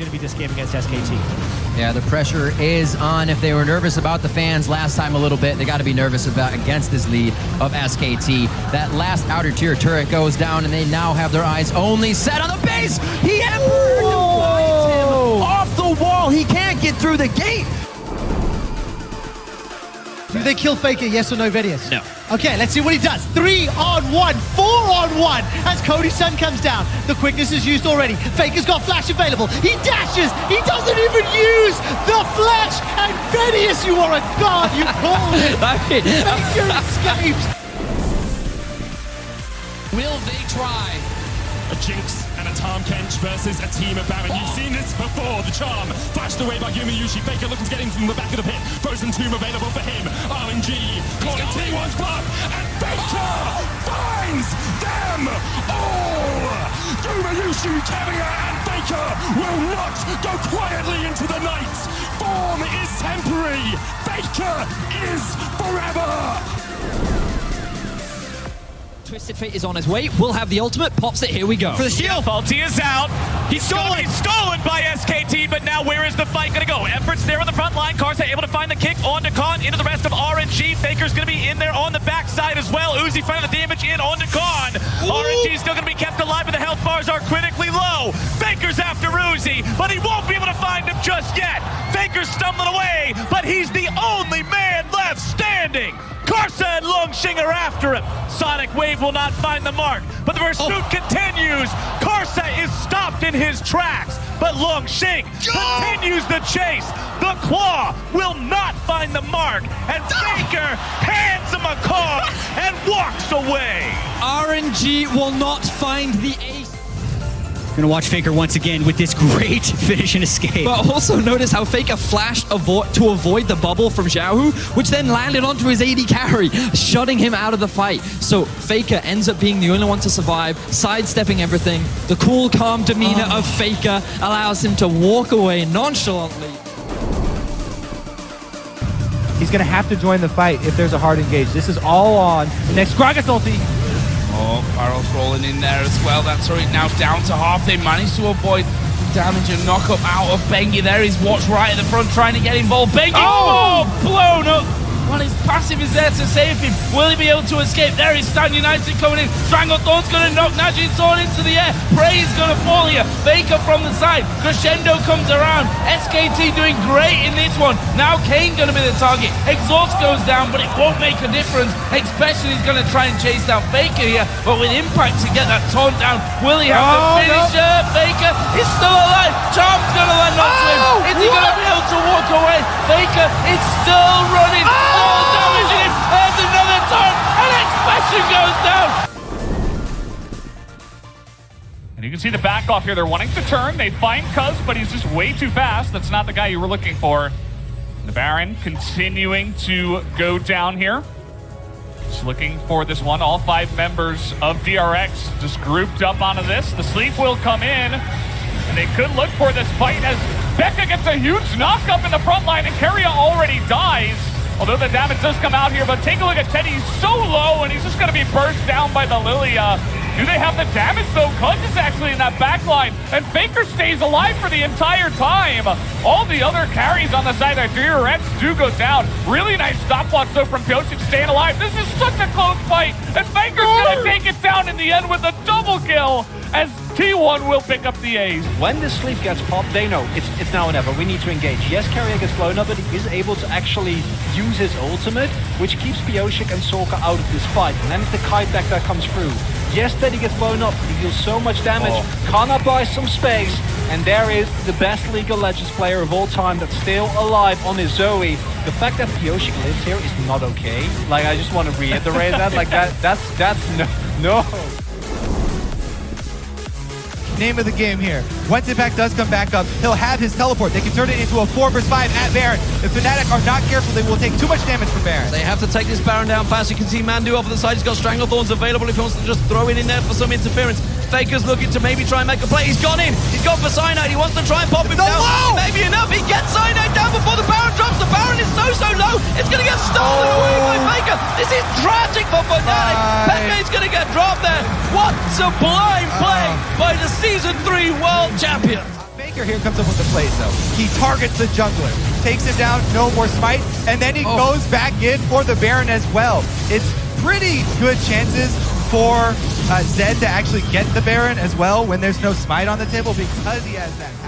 going to be this game against SKT. Yeah, the pressure is on. If they were nervous about the fans last time a little bit, they got to be nervous about against this lead of SKT. That last outer tier turret goes down, and they now have their eyes only set on the base. He Emperor divides him off the wall. He can't get through the gate. Do they kill Faker, yes or no, Vedius? No. Okay, let's see what he does. 3-on-1, 4-on-1 as Cody's Sun comes down. The quickness is used already. Faker's got flash available. He dashes. He doesn't even use the flash. And Vedius, you are a god. You called it. Faker escapes. Will they try? A Jinx and a Tahm Kench versus a team of Baron. You've seen this before. The charm flashed away by Yumayushi. Faker looking to get in from the back of the pit. Frozen Tomb available for him. RNG calling T1's bluff. And Faker finds them all. Yumayushi, Carrier, and Faker will not go quietly into the night. Form is temporary. Faker is forever. Twisted Fate is on his way. We'll have the ultimate. Pops it. Here we go. For the shield. Faulty is out. He's stolen by SKT, but now where is the fight going to go? Efforts there on the front line. Karsa able to find the kick onto Khan, into the rest of RNG. Faker's going to be in there on the backside as well. Uzi finding the damage in onto Khan. RNG still going to be kept alive, but the health bars are critically low. Faker's after Uzi, but he won't be able to find him just yet. Faker's stumbling away, but he's the only man left standing. Karsa and Longxing are after him. Sonic Wave will not find the mark, but the pursuit continues. Karsa is stopped in his tracks, but Longxing continues the chase. The claw will not find the mark, and Faker hands him a card and walks away. RNG will not find the ace. Gonna watch Faker once again with this great finish and escape. But also notice how Faker flashed to avoid the bubble from Xiaohu, which then landed onto his AD carry, shutting him out of the fight. So Faker ends up being the only one to survive, sidestepping everything. The cool, calm demeanor of Faker allows him to walk away nonchalantly. He's gonna have to join the fight if there's a hard engage. This is all on the next Gragas ulti. Oh, Barrel's rolling in there as well. That's already now down to half. They managed to avoid damage and knock up out of Bengi. There he's watched right at the front trying to get involved. Bengi, blown up. Well, his passive is there to save him. Will he be able to escape? There is Stan United coming in. Stranglethorn's going to knock Najin's sword into the air. Prey is going to fall here. Faker from the side. Crescendo comes around. SKT doing great in this one. Now Kane going to be the target. Exhaust goes down, but it won't make a difference. Especially he's going to try and chase down Faker here. But with Impact to get that taunt down, will he have the finisher? Faker is still alive. Charm's going to land onto him. Is he going to be able to walk away? Faker is still running. Damaging him. There's another taunt. And Expression goes down. And you can see the back off here. They're wanting to turn. They find Cuz, but he's just way too fast. That's not the guy you were looking for. The Baron continuing to go down here. Just looking for this one. All 5 members of DRX just grouped up onto this. The sleep will come in, and they could look for this fight as Becca gets a huge knock up in the front line, and Keria already dies. Although the damage does come out here, but take a look at Teddy. He's so low, and he's just going to be burst down by the Lilia. Do they have the damage, though? Cuz is actually in that back line, and Faker stays alive for the entire time. All the other carries on the side of DRX do go down. Really nice stopwatch, though, from Pyosik staying alive. This is such a close fight, and Faker's going to take it down in the end with a double kill, as T1 will pick up the A's. When the sleep gets popped, they know it's now or never. We need to engage. Yes, Carrier gets blown up, but he is able to actually use his ultimate, which keeps Pyosik and Sorka out of this fight. And then it's the kite back that comes through. Yes, Teddy gets blown up, he deals so much damage. Kana buys some space, and there is the best League of Legends player of all time that's still alive on his Zoe. The fact that Pyosik lives here is not okay. Like, I just want to reiterate that. Like, that's no. Name of the game here. Once Impact does come back up, he'll have his teleport. They can turn it into a 4 vs 5 at Baron. If Fnatic are not careful, they will take too much damage from Baron. They have to take this Baron down fast. You can see Mandu off the side. He's got Stranglethorns available if he wants to just throw it in there for some interference. Faker's looking to maybe try and make a play. He's gone in. He's gone for Cyanide. He wants to try and pop him down. Maybe enough. He gets Cyanide down before the Baron drops. The Baron is so low. It's going to get stolen away by Faker. This is tragic for Fnatic. Pepe's going to get dropped there. What sublime play by the Season 3 World Champions. Faker here comes up with the plays though. He targets the jungler, takes him down, no more smite, and then he goes back in for the Baron as well. It's pretty good chances for Zed to actually get the Baron as well when there's no smite on the table because he has that pattern.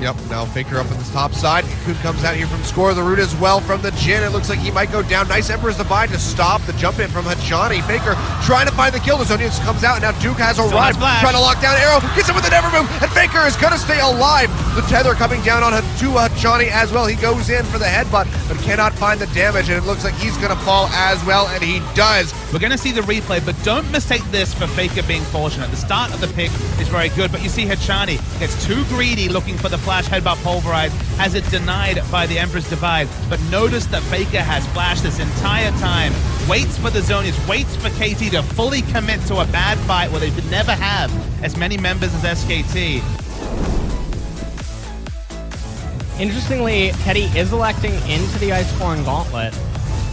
Yep, now Faker up on the top side. Cocoon comes out here from Score the Root as well from the Jhin. It looks like he might go down. Nice Emperor's Divide to stop the jump in from Hachani. Faker trying to find the kill. The Zonians comes out, and now Duke has arrived. Trying to lock down Arrow. Gets him with the Never Move, and Faker is going to stay alive. The tether coming down on to Hachani as well. He goes in for the headbutt, but cannot find the damage, and it looks like he's going to fall as well, and he does. We're going to see the replay, but don't mistake this for Faker being fortunate. The start of the pick is very good, but you see Hachani gets too greedy looking for the flash headbutt pulverize, has it denied by the Emperor's Divide. But notice that Faker has flashed this entire time, waits for the Zonians, waits for KT to fully commit to a bad fight where they could never have as many members as SKT. Interestingly, Teddy is electing into the Iceborne Gauntlet,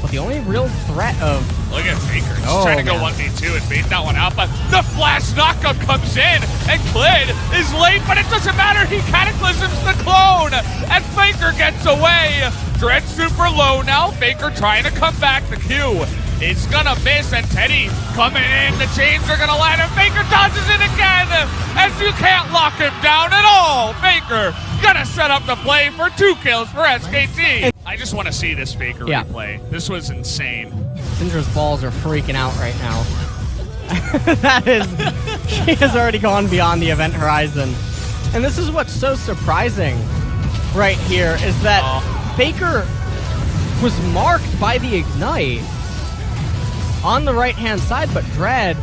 but the only real threat of... Look at Faker. He's trying to go 1v2 and bait that one out, but the flash knockup comes in, and Clid is late, but it doesn't matter. He cataclysms the clone, and Faker gets away. Dread super low now. Faker trying to come back. The Q is gonna miss, and Teddy coming in. The chains are gonna land, and Faker dodges it again, as you can't lock him down at all. Faker gonna set up the play for 2 kills for SKT. I just want to see this Faker replay. This was insane. Syndra's balls are freaking out right now. That is... She has already gone beyond the event horizon. And this is what's so surprising right here, is that Faker was marked by the Ignite on the right-hand side, but Dread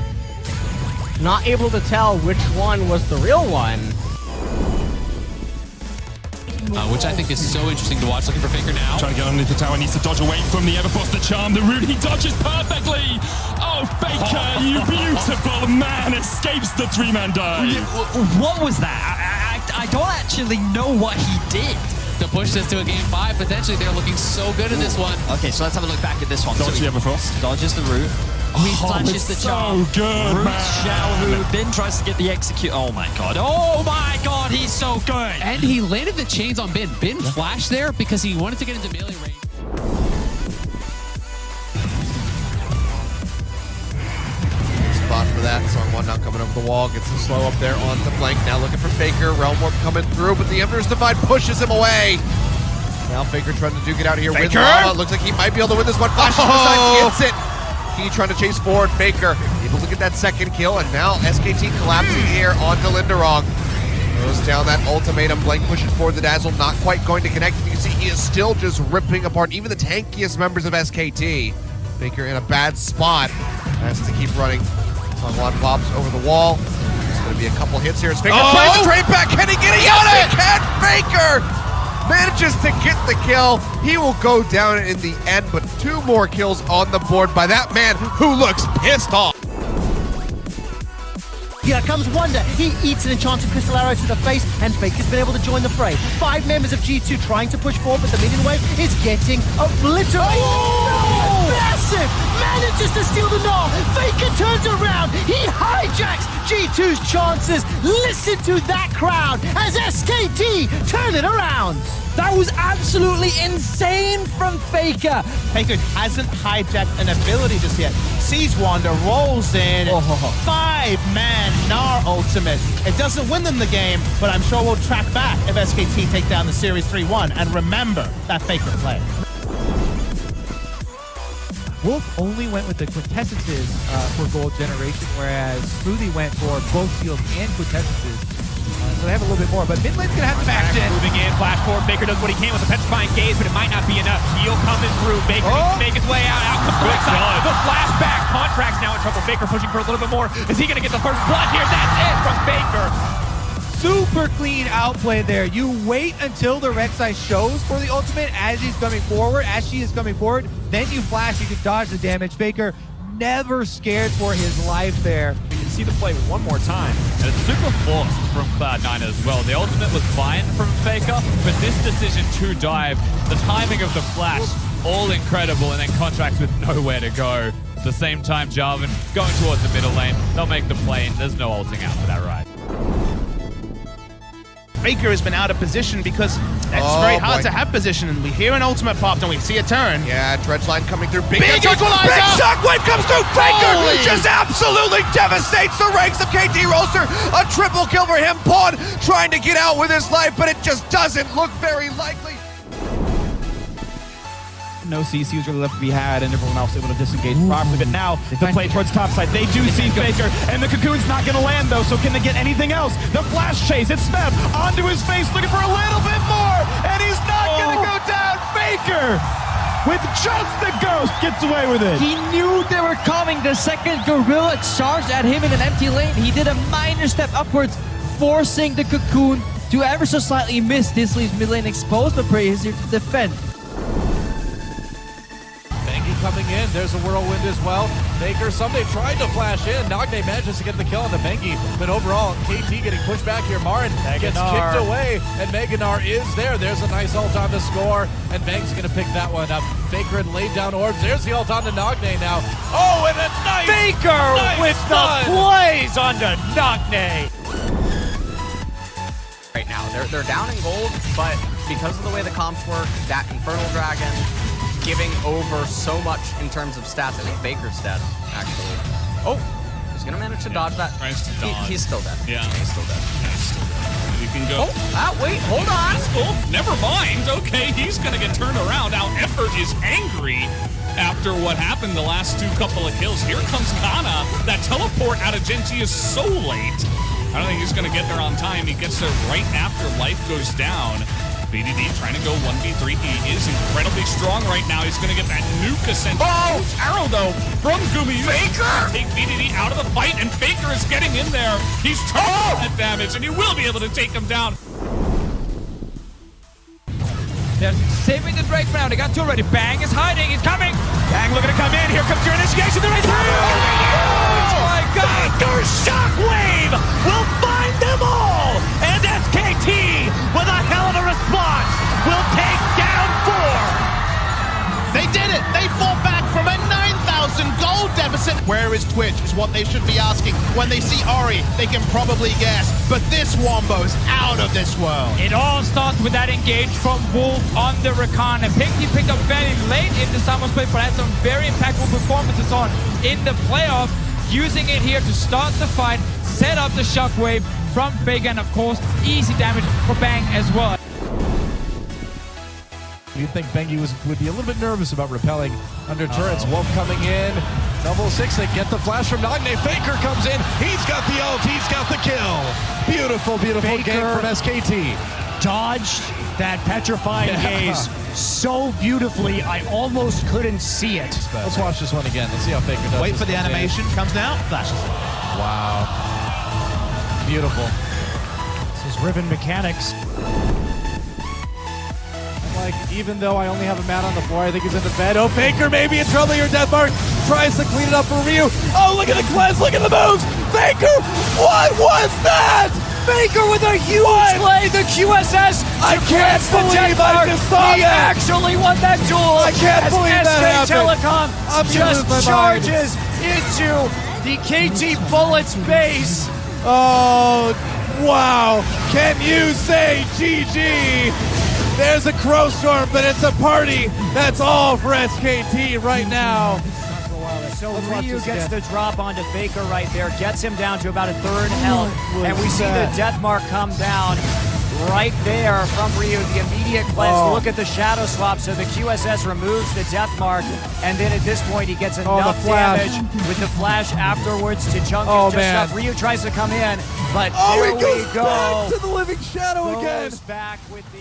not able to tell which one was the real one. Which I think is so interesting to watch. Looking for Faker now. Trying to get underneath the tower, needs to dodge away from the Everforce, the charm, the root. He dodges perfectly. Oh, Faker, you beautiful man, escapes the 3-man dive. What was that? I don't actually know what he did. To push this to a game 5, potentially they're looking so good in this one. Okay, so let's have a look back at this one. Dodge the Everforce. Dodges the root. He flashes the charm. So good, Root man. Xiaohu then tries to get the execute. Oh my god. Oh my god, he's so good. And he landed the chains on Bin. Bin flashed there because he wanted to get into melee range. Spot for that. Song 1 now coming over the wall. Gets him slow up there on the flank. Now looking for Faker. Realm Warp coming through, but the Emperor's Divide pushes him away. Now Faker trying to duke it out here with Lava. Looks like he might be able to win this one. Flash gets it. He trying to chase forward. Faker able to get that second kill, and now SKT collapsing here onto Linderong. Throws down that ultimatum. Blank pushes forward the Dazzle, not quite going to connect. You can see he is still just ripping apart even the tankiest members of SKT. Faker in a bad spot. Has to keep running. Songwan pops over the wall. There's going to be a couple hits here. As Faker tries to trade back. Can he get it? Yes, he can! Faker manages to get the kill. He will go down in the end, but 2 more kills on the board by that man who looks pissed off. Here comes Wonder. He eats an enchanted crystal arrow to the face, and Faker's been able to join the fray. 5 members of G2 trying to push forward, but the minion wave is getting obliterated. Oh! Massive! Manages to steal the Gnaw. Faker turns around. He hijacks G2's chances. Listen to that crowd as SKT turn it around. That was absolutely insane from Faker. Faker hasn't hijacked an ability just yet. Sees Wanda, rolls in, 5-man Gnar ultimate. It doesn't win them the game, but I'm sure we'll track back if SKT take down the series 3-1. And remember that Faker play. Wolf only went with the quintessences for gold generation, whereas Smoothie went for both shields and quintessences. So they have a little bit more, but mid lane's gonna have to back in. Moving in, flash forward. Faker does what he can with the petrifying gaze, but it might not be enough. Heal coming through. Baker needs to make his way out. Out comes the side. The flashback. Contract's now in trouble. Faker pushing for a little bit more. Is he gonna get the first blood here? That's it from Faker. Super clean outplay there. You wait until the Rek'Sai shows for the ultimate as he's coming forward, as she is coming forward. Then you flash, you can dodge the damage. Faker never scared for his life there. You can see the play one more time, and it's super forced from Cloud9 as well. The ultimate was fine from Faker, but this decision to dive, the timing of the flash, all incredible, and then Contracts with nowhere to go. At the same time, Jarvan going towards the middle lane. They'll make the play, and there's no ulting out for that ride. Faker has been out of position because it's very hard to have position. And we hear an ultimate pop, and we see a turn. Yeah, Dredge line coming through. Big equalizer! Big shockwave comes through. Faker Holy! just absolutely devastates the ranks of KT Roaster. A triple kill for him. Pawn trying to get out with his life, but it just doesn't look very likely. No CCs really left to be had, and everyone else able to disengage properly. But now the play towards topside. They do see Faker, and the Cocoon's not going to land though. So can they get anything else? The flash chase. It's Smeb onto his face, looking for a little bit more, and he's not going to go down. Faker, with just the ghost, gets away with it. He knew they were coming. The second Gorilla charged at him in an empty lane. He did a minor step upwards, forcing the Cocoon to ever so slightly miss. This leaves mid lane exposed, but Prey is here to defend. Coming in, there's a whirlwind as well. Faker someday tried to flash in. Nagne manages to get the kill on the Bengi, but overall, KT getting pushed back here. Marin gets kicked away, and Meganar is there. There's a nice ult on the score, and Bang's gonna pick that one up. Faker had laid down orbs. There's the ult on to Nagne now. Oh, and a nice Faker with stun. the plays onto Nagne. Right now, they're down in gold, but because of the way the comps work, that Infernal Dragon giving over so much in terms of stats. I think Faker's dead, actually. Oh, he's gonna manage to dodge that. Tries to dodge. He's still dead. Yeah. He's still dead. Yeah, he's still dead. You can go. Wait, hold on. That's cool. Never mind. Okay, he's gonna get turned around. Now Effort is angry after what happened the last couple of kills. Here comes Kana. That teleport out of Genji is so late. I don't think he's gonna get there on time. He gets there right after life goes down. BDD trying to go 1v3. He is incredibly strong right now. He's going to get that nuke ascent. Oh! Arrow, though, from Gumi. Faker! Take BDD out of the fight, and Faker is getting in there. He's trying that damage, and he will be able to take him down. They're saving the Drake now. They got two already. Bang is hiding. He's coming. Bang looking to come in. Here comes your initiation. They're right through. Oh my God! Faker's shockwave will find them all, and SKT with a hell of a response will take down 4. They did it! They fought back from a 9,000 gold deficit! Where is Twitch is what they should be asking. When they see Ori, they can probably guess. But this Wombo's out of this world. It all starts with that engage from Wolf on the Rakan. And Pixie picked up very late in the Summer's play, but had some very impactful performances on in the playoff, using it here to start the fight, set up the shockwave from Faker, and of course, easy damage for Bang as well. You'd think Bengi would be a little bit nervous about repelling under turrets. Wolf coming in. Double 6, they get the flash from Nagne. Faker comes in. He's got the ult. He's got the kill. Beautiful, beautiful Faker game from SKT. Dodged that petrifying gaze so beautifully, I almost couldn't see it. Let's watch this one again. Let's see how Faker does. Wait for the animation. Comes down, flashes. Wow. Beautiful. This is Riven mechanics. Like, even though I only have a man on the floor, I think he's in the bed. Oh, Faker maybe in trouble here. Deathmark tries to clean it up for Ryu. Oh, look at the cleanse. Look at the moves. Faker, what was that? Faker with a huge play. The QSS. I can't believe I just saw He that. actually won that duel. I can't believe that SK happened. Telecom I'm gonna just lose my mind. charges into the KT Bullets base. Oh, wow. Can you say GG? There's a Crow Storm, but it's a party. That's all for SKT right now. So Ryu gets the drop onto Faker right there, gets him down to about a third health, and we see the death mark come down right there from Ryu. The immediate cleanse. Look at the shadow swap. So the QSS removes the death mark, and then at this point he gets enough damage with the flash afterwards to chunk him just up. Ryu tries to come in, but there we go. Back to the living shadow again. Goes back with the